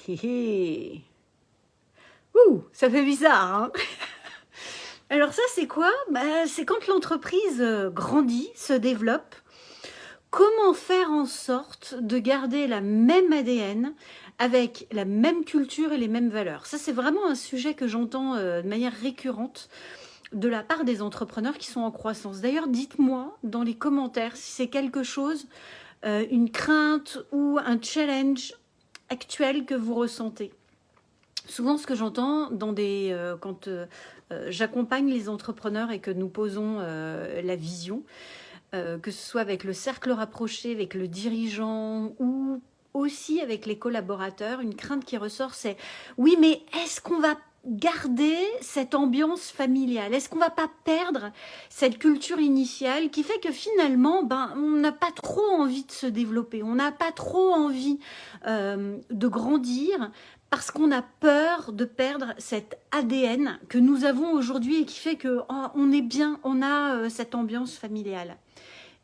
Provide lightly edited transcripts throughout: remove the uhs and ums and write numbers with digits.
Hé hé. Ouh, ça fait bizarre, hein. Alors ça, c'est quoi? Bah, c'est quand l'entreprise grandit, se développe. Comment faire en sorte de garder la même ADN avec la même culture et les mêmes valeurs? Ça, c'est vraiment un sujet que j'entends de manière récurrente de la part des entrepreneurs qui sont en croissance. D'ailleurs, dites-moi dans les commentaires si c'est quelque chose, une crainte ou un challenge actuel que vous ressentez. Souvent, ce que j'entends quand j'accompagne les entrepreneurs et que nous posons la vision, que ce soit avec le cercle rapproché, avec le dirigeant ou aussi avec les collaborateurs, une crainte qui ressort, c'est oui, mais est-ce qu'on va garder cette ambiance familiale? Est-ce qu'on va pas perdre cette culture initiale qui fait que finalement, on n'a pas trop envie de se développer, on n'a pas trop envie de grandir parce qu'on a peur de perdre cet ADN que nous avons aujourd'hui et qui fait que on est bien, on a cette ambiance familiale.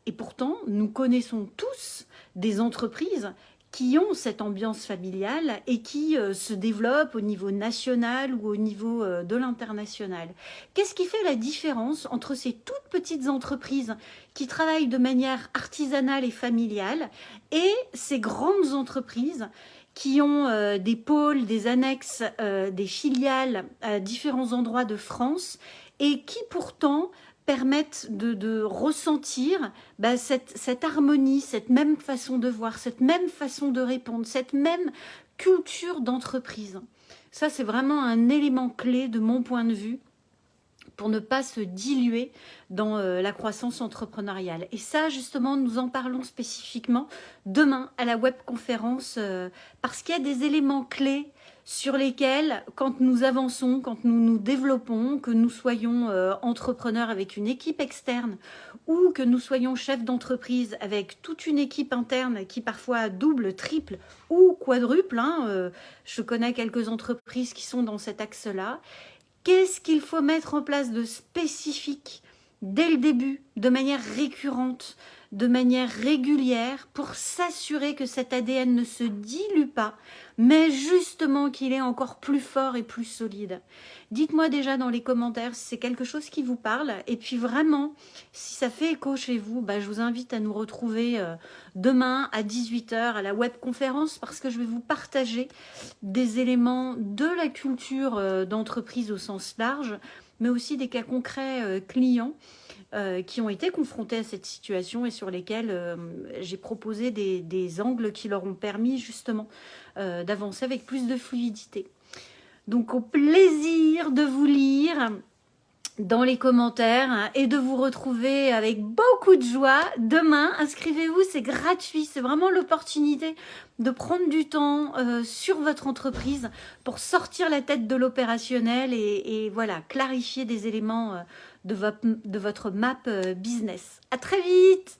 Et pourtant, nous connaissons tous des entreprises qui ont cette ambiance familiale et qui se développent au niveau national ou au niveau de l'international. Qu'est-ce qui fait la différence entre ces toutes petites entreprises qui travaillent de manière artisanale et familiale et ces grandes entreprises qui ont des pôles, des annexes, des filiales à différents endroits de France et qui pourtant permettent de ressentir cette harmonie, cette même façon de voir, cette même façon de répondre, cette même culture d'entreprise. Ça, c'est vraiment un élément clé de mon point de vue pour ne pas se diluer dans la croissance entrepreneuriale. Et ça, justement, nous en parlons spécifiquement demain à la webconférence parce qu'il y a des éléments clés sur lesquels, quand nous avançons, quand nous nous développons, que nous soyons entrepreneurs avec une équipe externe ou que nous soyons chefs d'entreprise avec toute une équipe interne qui parfois double, triple ou quadruple, je connais quelques entreprises qui sont dans cet axe-là. Qu'est-ce qu'il faut mettre en place de spécifique dès le début, de manière récurrente, de manière régulière, pour s'assurer que cet ADN ne se dilue pas, mais justement qu'il est encore plus fort et plus solide? Dites-moi déjà dans les commentaires si c'est quelque chose qui vous parle. Et puis vraiment, si ça fait écho chez vous, je vous invite à nous retrouver demain à 18 h à la webconférence parce que je vais vous partager des éléments de la culture d'entreprise au sens large, mais aussi des cas concrets clients qui ont été confrontés à cette situation et sur lesquels j'ai proposé des angles qui leur ont permis justement d'avancer avec plus de fluidité. Donc au plaisir de vous lire dans les commentaires et de vous retrouver avec beaucoup de joie demain. Inscrivez-vous, c'est gratuit, c'est vraiment l'opportunité de prendre du temps sur votre entreprise pour sortir la tête de l'opérationnel et voilà, clarifier des éléments de votre map business. À très vite!